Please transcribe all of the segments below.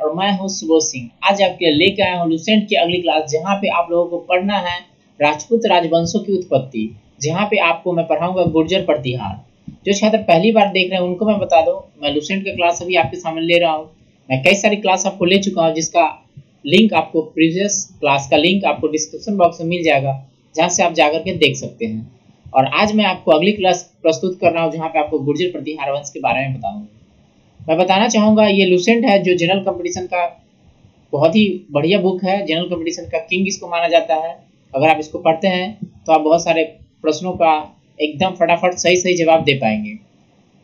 और मैं हूं सुबोध सिंह। आज आपके लिए लेके आया हूं लुसेंट की अगली क्लास, जहां पे आप लोगों को पढ़ना है राजपूत राजवंशों की उत्पत्ति, जहां पे आपको मैं पढ़ाऊंगा गुर्जर प्रतिहार। जो छात्र पहली बार देख रहे हैं उनको मैं बता दूं, मैं लुसेंट का क्लास अभी आपके सामने ले रहा हूँ। मैं कई सारी क्लास आपको ले चुका हूँ, जिसका लिंक आपको प्रीवियस क्लास का लिंक आपको डिस्क्रिप्शन बॉक्स में मिल जाएगा, जहाँ से आप जाकर के देख सकते हैं। और आज मैं आपको अगली क्लास प्रस्तुत कर रहा हूँ, जहाँ पे आपको गुर्जर प्रतिहार वंश के बारे में बताऊंगा। मैं बताना चाहूँगा ये लुसेंट है, जो जनरल कंपटीशन का बहुत ही बढ़िया बुक है। जनरल कंपटीशन का किंग इसको माना जाता है। अगर आप इसको पढ़ते हैं तो आप बहुत सारे प्रश्नों का एकदम फटाफट सही सही जवाब दे पाएंगे।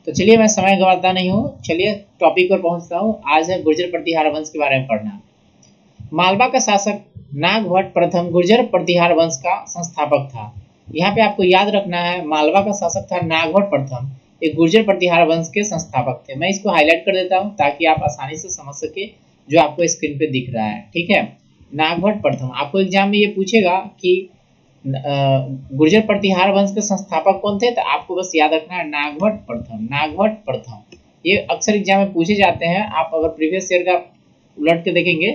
तो चलिए मैं समय गंवाता नहीं हूँ, चलिए टॉपिक पर पहुँचता हूँ। आज है गुर्जर प्रतिहार वंश के बारे में पढ़ना। मालवा का शासक नागभट्ट प्रथम गुर्जर प्रतिहार वंश का संस्थापक था। यहाँ पे आपको याद रखना है, मालवा का शासक था नागभट्ट प्रथम, एक गुर्जर प्रतिहार वंश के संस्थापक थे। मैं इसको हाईलाइट कर देता हूँ ताकि आप आसानी से समझ सके जो आपको स्क्रीन पे दिख रहा है। ठीक है, नागभट्ट प्रथम। आपको एग्जाम में ये पूछेगा कि गुर्जर प्रतिहार वंश के संस्थापक कौन थे, तो आपको बस याद रखना है नागभट्ट प्रथम। नागभट्ट प्रथम ये अक्सर एग्जाम में पूछे जाते हैं। आप अगर प्रीवियस ईयर का उलट के देखेंगे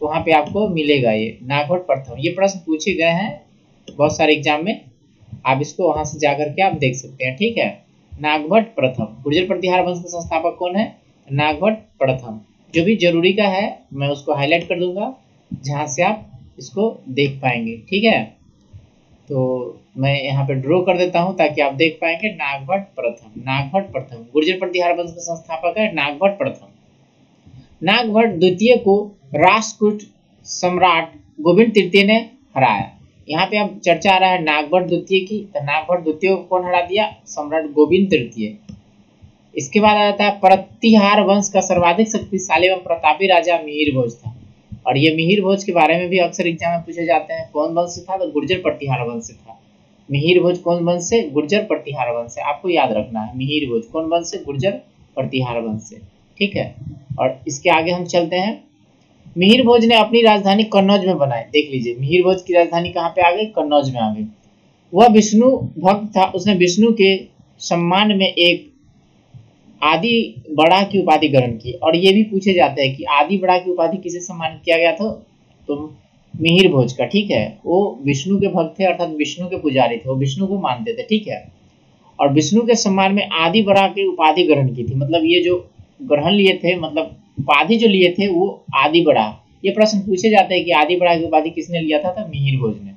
तो वहाँ पे आपको मिलेगा ये नागभट्ट प्रथम। ये प्रश्न पूछे गए हैं बहुत सारे एग्जाम में, आप इसको वहां से जाकर के आप देख सकते हैं। ठीक है, नागभट्ट प्रथम गुर्जर प्रतिहार वंश के संस्थापक कौन है, नागभट्ट प्रथम। जो भी जरूरी का है मैं उसको हाईलाइट कर दूंगा, जहां से आप इसको देख पाएंगे। ठीक है, तो मैं यहाँ पे ड्रॉ कर देता हूँ ताकि आप देख पाएंगे। नागभट्ट प्रथम, नागभट्ट प्रथम गुर्जर प्रतिहार वंश के संस्थापक है नागभट्ट प्रथम। नागभट्ट द्वितीय को राष्ट्रकूट सम्राट गोविंद तृतीय ने हराया। यहाँ पे अब चर्चा आ रहा है नागभट्ट द्वितीय की, तो नागभट्ट द्वितीय को कौन हरा दिया, सम्राट गोविंद तृतीय। इसके बाद आ जाता है प्रतिहार वंश का सर्वाधिक शक्तिशाली एवं प्रतापी राजा मिहिर भोज था। और ये मिहिर भोज के बारे में भी अक्सर एग्जाम में पूछे जाते हैं। कौन वंश से था, तो गुर्जर प्रतिहार वंश से था। मिहिर भोज कौन वंश से, गुर्जर प्रतिहार वंश से। आपको याद रखना है मिहिर भोज कौन वंश से, गुर्जर प्रतिहार वंश से। ठीक है, और इसके आगे हम चलते हैं। मिहिर भोज ने अपनी राजधानी कन्नौज में बनाई। देख लीजिए मिहिर भोज की राजधानी कहाँ पे आ गई, कन्नौज में आ गई। वह विष्णु भक्त था, उसने विष्णु के सम्मान में एक आदि बड़ा की उपाधि ग्रहण की। और ये भी पूछे जाते हैं कि आदि बड़ा की उपाधि किसे सम्मानित किया गया था, तो मिहिर भोज का। ठीक है, वो विष्णु के भक्त थे, अर्थात विष्णु के पुजारी थे, वो विष्णु को मानते थे। ठीक है, और विष्णु के सम्मान में आदि बड़ा की उपाधि ग्रहण की थी। मतलब ये जो ग्रहण लिए थे, मतलब उपाधि जो लिए थे वो आदि बड़ा। ये प्रश्न पूछे जाते हैं कि आदि बड़ा की उपाधि किसने लिया था, तो मिहिर भोज ने।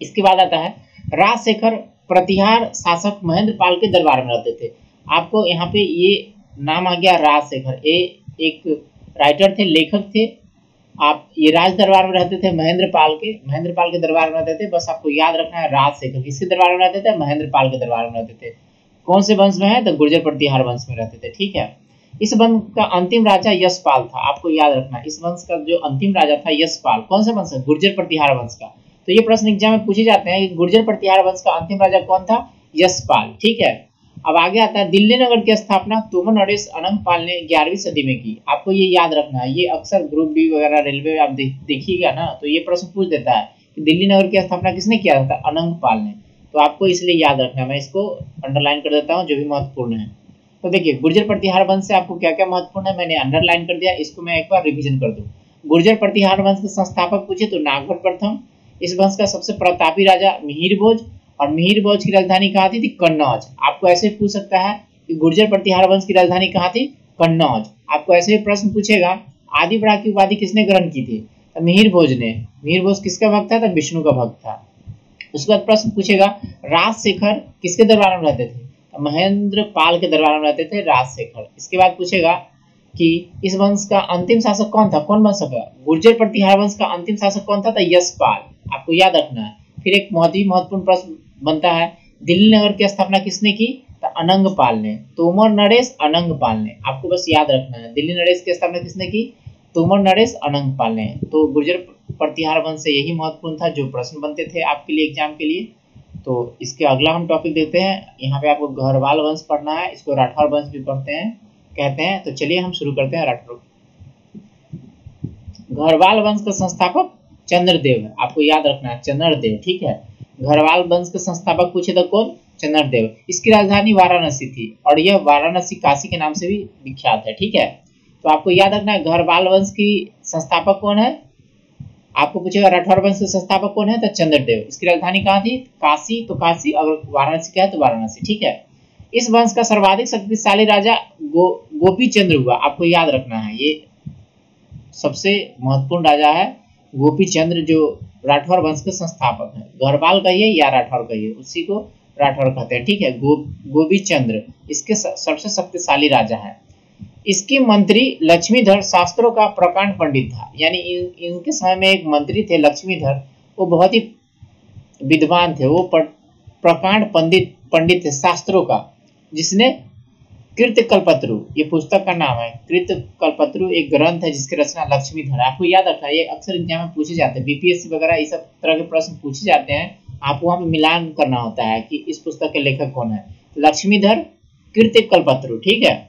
इसके बाद आता है राजशेखर प्रतिहार शासक महेंद्र पाल के दरबार में रहते थे। आपको यहाँ पे ये नाम आ गया राजशेखर, ये एक राइटर थे, लेखक थे। आप ये राज दरबार में रहते थे महेंद्र पाल के दरबार में रहते थे। बस आपको याद रखना है राजशेखर किसके दरबार में रहते थे, महेंद्र पाल के दरबार में रहते थे। कौन से वंश में है, तो गुर्जर प्रतिहार वंश में रहते थे। ठीक है, इस वंश का अंतिम राजा यशपाल था। आपको याद रखना इस वंश का जो अंतिम राजा था यशपाल। कौन सा वंश है, गुर्जर प्रतिहार वंश का। तो ये प्रश्न एग्जाम में पूछे जाते हैं कि गुर्जर प्रतिहार वंश का अंतिम राजा कौन था, यशपाल। ठीक है, अब आगे आता है दिल्ली नगर की स्थापना तोमर नरेश अनंगपाल ने 11वीं सदी में की। आपको ये याद रखना है, ये अक्सर ग्रुप डी वगैरह रेलवे आप देखिएगा ना, तो ये प्रश्न पूछ देता है कि दिल्ली नगर की स्थापना किसने किया था, अनंगपाल ने। तो आपको इसलिए याद रखना है, मैं इसको अंडरलाइन कर देता हूँ जो भी महत्वपूर्ण है। तो देखिए गुर्जर प्रतिहार वंश से आपको क्या क्या महत्वपूर्ण है मैंने अंडरलाइन कर दिया, इसको मैं एक बार रिवीजन कर दूं। गुर्जर प्रतिहार वंश के संस्थापक पूछे तो नागभट्ट प्रथम। इस वंश का सबसे प्रतापी राजा मिहिर भोज, और मिहिर भोज की राजधानी कहाँ थी, कन्नौज। आपको ऐसे पूछ सकता है कि गुर्जर प्रतिहार वंश की राजधानी कहाँ थी, कन्नौज। आपको ऐसे प्रश्न पूछेगा आदि बड़ा की उपाधि किसने ग्रहण की थी, तो मिहिर भोज ने। मिहिर भोज किसका भक्त था, तो विष्णु का भक्त था। उसके बाद प्रश्न पूछेगा राजशेखर किसके दरबार में रहते थे, महेंद्र पाल के दरबार में रहते थे राजशेखर। इसके बाद पूछेगा कि इस वंश का अंतिम शासक कौन था, कौन वंश का, गुर्जर प्रतिहार वंश का अंतिम शासक कौन था, तो यशपाल। आपको याद रखना है। फिर एक बहुत ही महत्वपूर्ण प्रश्न बनता है दिल्ली नगर की स्थापना किसने की, तो अनंगपाल ने, तोमर नरेश अनंगपाल ने। आपको बस याद रखना है दिल्ली नरेश की स्थापना किसने की, तोमर नरेश अनंगपाल ने। तो गुर्जर प्रतिहार वंश से यही महत्वपूर्ण था जो प्रश्न बनते थे आपके लिए एग्जाम के लिए। तो इसके अगला हम टॉपिक देखते हैं। यहाँ पे आपको घरवाल वंश पढ़ना है, इसको राठौर वंश भी पढ़ते हैं कहते हैं। तो चलिए हम शुरू करते हैं राठौर। घरवाल वंश का संस्थापक चंद्रदेव है। आपको याद रखना है चंद्रदेव। ठीक है, घरवाल वंश के संस्थापक पूछे तो कौन, चंद्रदेव। इसकी राजधानी वाराणसी थी और यह वाराणसी काशी के नाम से भी विख्यात है। ठीक है, तो आपको याद रखना है गढ़वाल वंश की संस्थापक कौन है। आपको पूछेगा राठौर वंश के संस्थापक कौन है, तो चंद्रदेव। इसकी राजधानी कहाँ थी, काशी, तो काशी, अगर वाराणसी का है तो वाराणसी, ठीक है। इस वंश का सर्वाधिक शक्तिशाली राजा गोपी चंद्र हुआ, आपको याद रखना है, ये सबसे महत्वपूर्ण राजा है गोपी चंद्र, जो राठौर वंश के संस्थापक है। गढ़वाल कहिए या राठौर कहिए, उसी को राठौर कहते हैं, ठीक है। गोपी चंद्र इसके सबसे शक्तिशाली राजा है। इसके मंत्री लक्ष्मीधर शास्त्रों का प्रकांड पंडित था, यानी इनके समय में एक मंत्री थे लक्ष्मीधर, वो बहुत ही विद्वान थे, वो प्रकांड पंडित थे शास्त्रों का, जिसने कृतकल्पत्रु, ये पुस्तक का नाम है, कृतकल्पत्रु एक ग्रंथ है जिसकी रचना लक्ष्मीधर। आपको याद रखना है, ये अक्सर एग्जाम में पूछे जाते हैं, बीपीएससी वगैरह इस सब तरह के प्रश्न पूछे जाते हैं, आपको वहां पे मिलान करना होता है कि इस पुस्तक के लेखक कौन है, लक्ष्मीधर कृतकल्पत्रु, ठीक है।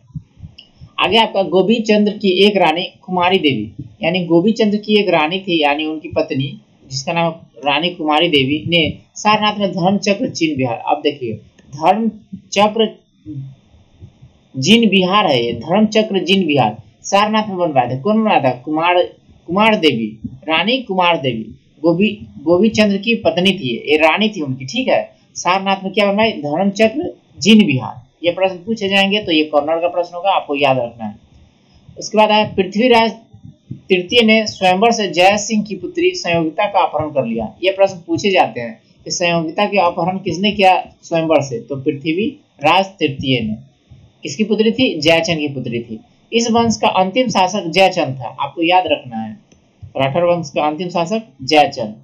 आगे आपका गोपी चंद्र की एक रानी कुमारी देवी, यानी गोपी चंद्र की एक रानी थी, यानी उनकी पत्नी जिसका नाम रानी कुमारी देवी ने सारनाथ में धर्म चक्र चिन्ह विहार, अब देखिए धर्म चक्र जिन विहार है, ये धर्म चक्र जिन विहार सारनाथ में बनवाया था। कौन बनवाया था, कुमार देवी, रानी कुमार देवी, गोपी चंद्र की पत्नी थी, ये रानी थी उनकी, ठीक है। सारनाथ में क्या बनवाई, धर्म चक्र जिन विहार। ये प्रश्न पूछे जाएंगे तो ये कॉर्नर का प्रश्न होगा, आपको याद रखना है। उसके बाद है पृथ्वीराज तृतीय ने स्वयंवर से जय सिंह की पुत्री संयोगिता का अपहरण कर लिया। ये प्रश्न पूछे जाते हैं कि संयोगिता के अपहरण किसने किया स्वयंवर से, तो पृथ्वीराज तृतीय ने। किसकी पुत्री थी, जयचंद की पुत्री थी। इस वंश का अंतिम शासक जयचंद था, आपको याद रखना है, राठौर वंश का अंतिम शासक जयचंद,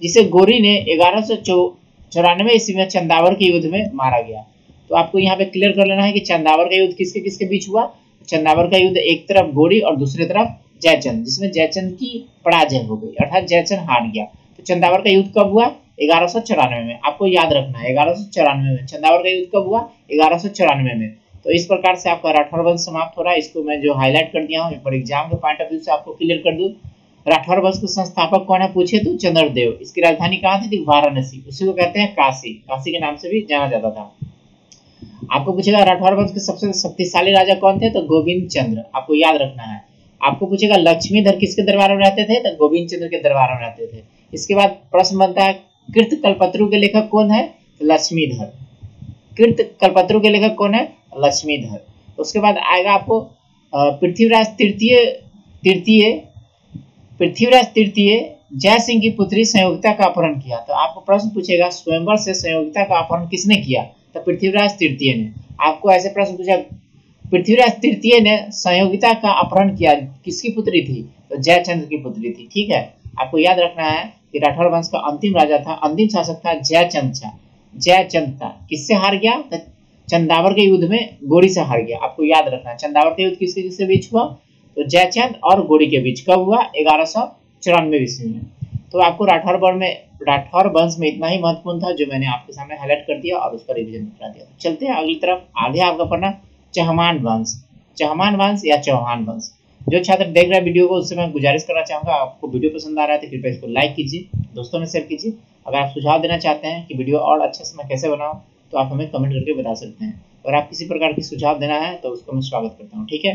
जिसे गोरी ने 1194 ईस्वी में चंदावर के युद्ध में मारा गया। तो आपको यहाँ पे क्लियर कर लेना है कि चंदावर का युद्ध किसके किसके बीच हुआ। चंदावर का युद्ध एक तरफ गोरी और दूसरी तरफ जयचंद, जिसमें जयचंद की पराजय हो गई, अर्थात जयचंद हार गया। तो चंदावर का युद्ध कब हुआ, 1194 में, आपको याद रखना है 1194 में चंदावर का युद्ध कब हुआ, 1194 में। तो इस प्रकार से आपका राठौर वंश समाप्त हो रहा है। इसको मैं जो हाईलाइट कर दिया हूँ एक बार एग्जाम के पॉइंट ऑफ व्यू से आपको क्लियर कर दूं। राठौर वंश के संस्थापक कौन है पूछे तो चंद्रदेव। इसकी राजधानी कहाँ थी, वाराणसी, उसी को कहते हैं काशी, काशी के नाम से भी जाना जाता था। आपको पूछेगा राठौर वंश के सबसे शक्तिशाली राजा कौन थे, तो गोविंद चंद्र, आपको याद रखना है। आपको पूछेगा लक्ष्मीधर किसके दरबार में रहते थे, तो गोविंद चंद्र के दरबार में रहते थे। इसके बाद प्रश्न बनता है कृतकल्पत्रु के लेखक कौन है, तो लक्ष्मीधर। कृतकल्पत्रु के लेखक कौन है, लक्ष्मीधर। उसके बाद आएगा आपको पृथ्वीराज तृतीय जय सिंह की पुत्री संयोगिता का अपहरण किया। तो आपको प्रश्न पूछेगा स्वयंवर से संयोगिता का अपहरण किसने किया, तो पृथ्वीराज तृतीय ने। आपको ऐसे प्रश्न पूछा पृथ्वीराज तृतीय ने संयोगिता का अपहरण किया, किसकी पुत्री थी, तो जयचंद्र की पुत्री थी, ठीक है। आपको याद रखना है कि राठौर वंश का अंतिम राजा था, अंतिम शासक था जयचंद था। किससे हार गया, तो चंदावर के युद्ध में गोरी से हार गया। आपको याद रखना है चंदावर का युद्ध किसके किसके बीच हुआ, तो जयचंद और गोरी के बीच। कब हुआ, 1194 ईस्वी में। तो आपको राठौर वंश में इतना ही महत्वपूर्ण था जो मैंने आपके सामने हाईलाइट कर दिया और उसका रिवीजन करा दिया। चलते हैं अगली तरफ। आगे आपका पढ़ना चहमान वंश या चौहान वंश। जो छात्र देख रहे हैं वीडियो को, उससे मैं गुजारिश करना चाहूंगा, आपको वीडियो पसंद आ रहा है तो कृपया इसको लाइक कीजिए, दोस्तों में शेयर कीजिए। अगर आप सुझाव देना चाहते हैं कि वीडियो और अच्छे से मैं कैसे बनाऊं, तो आप हमें कमेंट करके बता सकते हैं। और आप किसी प्रकार की सुझाव देना है तो उसको मैं स्वागत करता हूँ, ठीक है।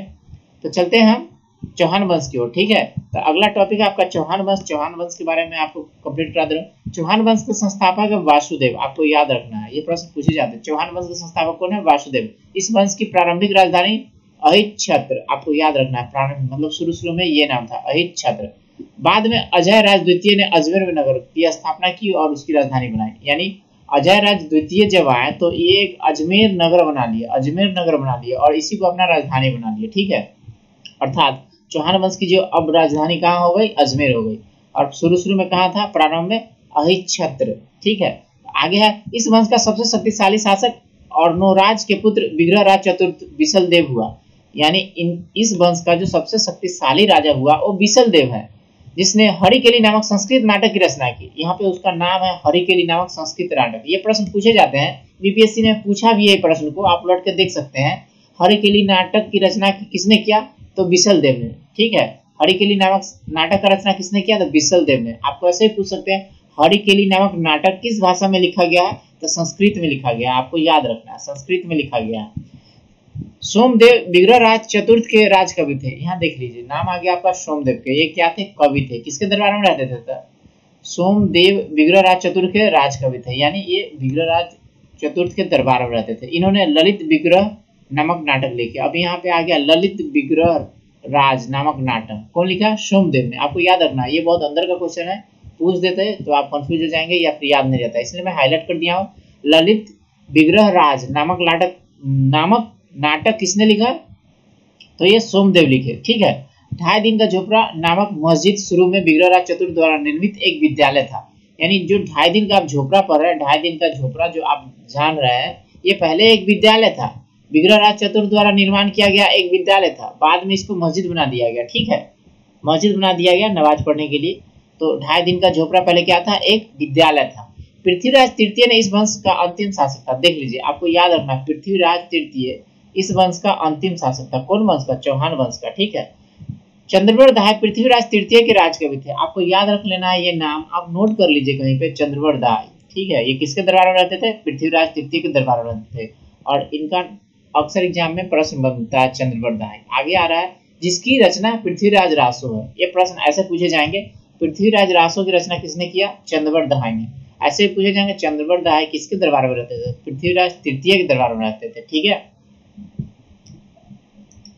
तो चलते हैं हम चौहान वंश की ओर, ठीक है। तो अगला टॉपिक है आपका चौहान वंश के बारे में आपको कंप्लीट करा दे रहा हूँ। चौहान वंश के संस्थापक है वासुदेव, आपको याद रखना है, ये प्रश्न पूछे जाते हैं। चौहान वंश के संस्थापक कौन है, वासुदेव। इस वंश की प्रारंभिक राजधानी अहिच्छत्र, आपको याद रखना है, प्रारंभिक मतलब शुरू में ये नाम था अहिच्छत्र। बाद में अजय राज द्वितीय ने अजमेर नगर की स्थापना की और उसकी राजधानी बनाई। यानी अजय राज द्वितीय जब आए तो ये एक अजमेर नगर बना लिया और इसी को अपना राजधानी बना लिया, ठीक है। अर्थात चौहान वंश की जो अब राजधानी कहाँ हो गई, अजमेर हो गई। और शुरू में कहाँ था, प्रारंभ में अहिच्छत्र, ठीक है। आगे है इस वंश का सबसे शक्तिशाली शासक अर्णोराज के पुत्र विग्रहराज चतुर्थ विसल देव हुआ। यानी इस वंश का जो सबसे शक्तिशाली राजा हुआ वो विसल देव है, जिसने हरिकेली नामक संस्कृत नाटक की रचना की। यहाँ पे उसका नाम है हरिकेली नामक संस्कृत नाटक। ये प्रश्न पूछे जाते हैं, बीपीएससी ने पूछा भी है प्रश्न को, आप लौट के देख सकते हैं। हरिकेली नाटक की रचना किसने किया, तो विसल देव ने, ठीक है। हरिकेली नामक नाटक का रचना किसने किया, तो विसल देव ने। आपको ऐसे ही पूछ सकते हैं हरिकेली नामक नाटक किस भाषा में लिखा गया है, तो संस्कृत में लिखा गया है। आपको याद रखना है संस्कृत में लिखा गया है। सोमदेव विग्रहराज चतुर्थ के राज कवि थे। यहाँ देख लीजिए नाम आ गया आपका सोमदेव के। ये क्या थे? कवि थे। किसके दरबार में रहते थे? सोमदेव विग्रहराज चतुर्थ के राज कवि थे, यानी ये विग्रहराज चतुर्थ के दरबार में रहते थे। इन्होंने ललित विग्रह नामक नाटक लिखे। अब यहाँ पे आ गया ललित विग्रह राज नामक नाटक, कौन लिखा? सोमदेव ने। आपको याद रखना है, ये बहुत अंदर का क्वेश्चन है, पूछ देते हैं तो आप कंफ्यूज हो जाएंगे या फिर याद नहीं रहता, इसलिए मैं हाईलाइट कर दिया हूँ। ललित विग्रह राज नामक नाटक किसने लिखा? तो ये सोमदेव लिखे। ठीक है। 2.5 दिन का झोपड़ा नामक मस्जिद शुरू में विग्रहराज चतुर्थ द्वारा निर्मित एक विद्यालय था। यानी जो 2.5 दिन का आप झोपड़ा पढ़ रहे हैं, 2.5 दिन का झोपड़ा जो आप जान रहे हैं, ये पहले एक विद्यालय था। विग्रहराज चतुर्थ द्वारा निर्माण किया गया एक विद्यालय था, बाद में इसको मस्जिद बना दिया गया। ठीक है, मस्जिद बना दिया गया नमाज पढ़ने के लिए। तो 2.5 दिन का झोपड़ा पहले क्या था? एक विद्यालय था। पृथ्वीराज तृतीय ने इस वंश का अंतिम शासक था। देख लीजिए, आपको याद रखना, पृथ्वीराज तृतीय इस वंश का अंतिम शासक था। कौन वंश का? चौहान वंश का। ठीक है। चंद्रवर्ण दाय पृथ्वीराज तृतीय के राज कवि थे। आपको याद रख लेना है ये नाम, आप नोट कर लीजिए कहीं पे, चंद्रवर्ण दाय। ठीक है, ये किसके दरबार में रहते थे? पृथ्वीराज तृतीय के दरबार में रहते थे, और इनका अक्सर एग्जाम में प्रश्न बनता है चंद्रवर्ण दाय। आगे आ रहा है, जिसकी रचना पृथ्वीराज रासो है। ये प्रश्न ऐसे पूछे जाएंगे, पृथ्वीराज रासो की रचना किसने किया? चंद्रवर्ण दाय ने। ऐसे पूछे जाएंगे, चंद्रवर्ण दाय किसके दरबार में रहते थे? पृथ्वीराज तृतीय के दरबार में रहते थे। ठीक है।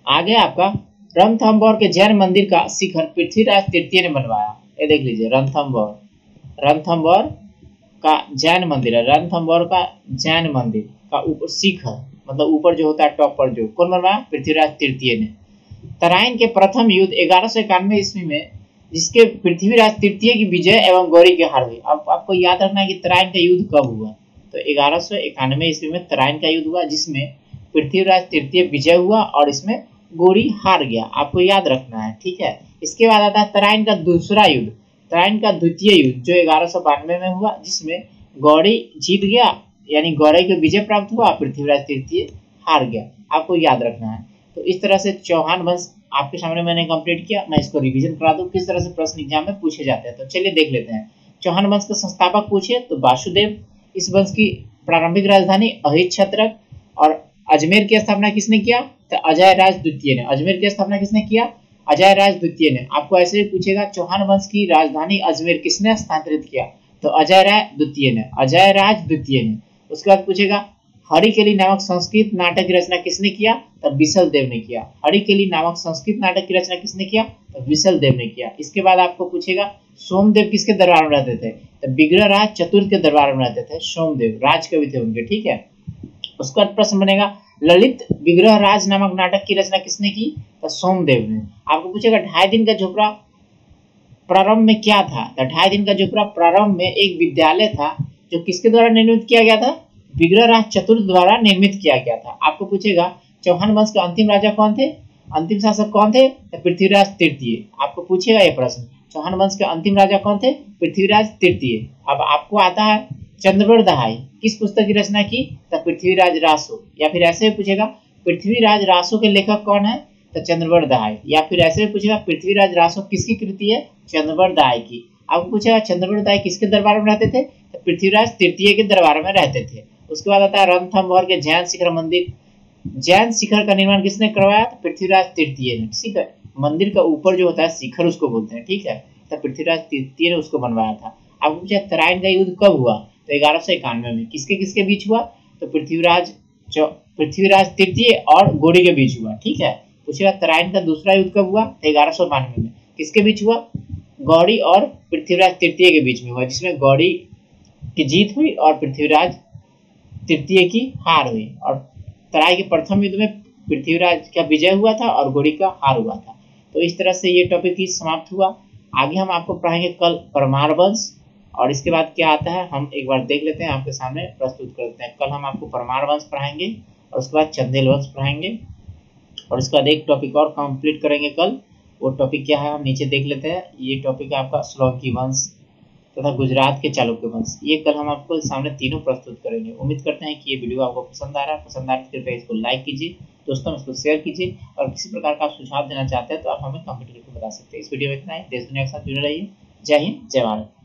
आगे आपका रणथंभौर के जैन मंदिर का शिखर पृथ्वीराज तृतीय ने बनवाया। ये देख लीजिए, रणथंभौर का जैन मंदिर है। रणथंभौर का जैन मंदिर का ऊपर शिखर, मतलब ऊपर जो होता है टॉप पर, जो कौन बनवाया? पृथ्वीराज तृतीय ने। तराइन के प्रथम युद्ध 1191 ईस्वी में, जिसके पृथ्वीराज तृतीय की विजय एवं गौरी की हार हुई। अब आपको याद रखना है कि तराइन का युद्ध कब हुआ? तो 1191 ईस्वी में तराइन का युद्ध हुआ, जिसमें पृथ्वीराज तृतीय विजय हुआ और इसमें गौरी हार गया। आपको याद रखना है। ठीक है। इसके बाद आता है तराइन का दूसरा युद्ध, तराइन का द्वितीय युद्ध, जो 1192 में हुआ, जिसमें गौरी जीत गया, यानी गौरी को विजय प्राप्त हुआ, पृथ्वीराज तृतीय हार गया। आपको याद रखना है। तो इस तरह से चौहान वंश आपके सामने मैंने कंप्लीट किया। मैं इसको रिवीजन करा दूं किस तरह से प्रश्न एग्जाम में पूछे जाते हैं। तो चलिए देख लेते हैं। चौहान वंश के संस्थापक पूछे तो वासुदेव। इस वंश की प्रारंभिक राजधानी अहित छत्रक, और अजमेर की स्थापना किसने किया? तो अजय राज द्वितीय ने। अजमेर की स्थापना किसने किया? अजय राज द्वितीय ने। आपको ऐसे भी पूछेगा, चौहान वंश की राजधानी अजमेर किसने स्थानांतरित किया? तो अजय राय द्वितीय ने, अजय राज द्वितीय ने। उसके बाद पूछेगा, हरिकेली नामक संस्कृत नाटक की रचना किसने किया? तो विसल देव ने किया। हरिकेली नामक संस्कृत नाटक की रचना किसने किया? तो विसल देव ने किया। इसके बाद आपको पूछेगा, सोमदेव किसके दरबार में रहते थे? तो विग्रहराज चतुर्थ के दरबार में रहते थे। सोमदेव राज कवि थे उनके। ठीक है। उसका प्रश्न बनेगा, ललित विग्रह राज नामक नाटक की रचना किसने की? तो सोमदेव ने। आपको पूछेगा, 2.5 दिन का झोपड़ा प्रारंभ में क्या था? तो 2.5 दिन का झोपड़ा प्रारंभ में एक विद्यालय था, जो किसके द्वारा निर्मित किया गया था? विग्रहराज चतुर्थ द्वारा निर्मित किया गया था। आपको पूछेगा, चौहान वंश के अंतिम राजा कौन थे? अंतिम शासक कौन थे? तो पृथ्वीराज तृतीय। आपको पूछेगा ये प्रश्न, चौहान वंश के अंतिम राजा कौन थे? पृथ्वीराज तृतीय। अब आपको आता है, चंद्रवर्ण दाय किस पुस्तक की रचना की? तो पृथ्वीराज रासो। या फिर ऐसे भी पूछेगा, पृथ्वीराज रासो के लेखक कौन है? तो चंद्रवर्ण दाय। या फिर ऐसे भी पूछेगा, पृथ्वीराज रासो किसकी कृति है? चंद्रवर्ण दाय की। आपको पूछेगा, चंद्रवर्ण दाय किसके दरबार में रहते थे? तो पृथ्वीराज तृतीय के दरबार में रहते थे। उसके बाद आता है रणथंभौर के जैन शिखर मंदिर। जैन शिखर का निर्माण किसने करवाया? तो पृथ्वीराज तृतीय ने। ठीक है। मंदिर का ऊपर जो होता है शिखर, उसको बोलते हैं। ठीक है। तो पृथ्वीराज तृतीय ने उसको बनवाया था। आपको पूछा, तराइन का युद्ध कब हुआ? तो 1191 में। किसके किसके बीच हुआ? तो पृथ्वीराज तृतीय और गौरी के बीच हुआ। ठीक है। पूछेगा, तराइन का दूसरा युद्ध कब हुआ? तो 1192 में। किसके बीच हुआ? गौरी और पृथ्वीराज तृतीय के बीच में हुआ, जिसमें गौरी की जीत हुई और पृथ्वीराज तृतीय की हार हुई। और तराई के प्रथम युद्ध में पृथ्वीराज का विजय हुआ था और गौरी का हार हुआ था। तो इस तरह से ये टॉपिक ही समाप्त हुआ। आगे हम आपको पढ़ाएंगे कल परमार वंश, और इसके बाद क्या आता है हम एक बार देख लेते हैं, आपके सामने प्रस्तुत करते हैं। कल हम आपको परमार वंश पढ़ाएंगे और उसके बाद चंदेल वंश पढ़ाएंगे, और इसके बाद एक टॉपिक और कंप्लीट करेंगे कल। वो टॉपिक क्या है हम नीचे देख लेते हैं। ये टॉपिक है आपका सोलंकी वंश तथा गुजरात के चालुक्य वंश। ये कल हम आपको सामने तीनों प्रस्तुत करेंगे। उम्मीद करते हैं कि ये वीडियो आपको पसंद आ रहा है। पसंद आ रहा है तो कृपया इसको लाइक कीजिए, दोस्तों में इसको शेयर कीजिए, और किसी प्रकार का आप सुझाव देना चाहते हैं तो आप हमें कमेंट करके बता सकते हैं। इस वीडियो में इतना ही। देश दुनिया के साथ जुड़े रहिए। जय हिंद, जय भारत।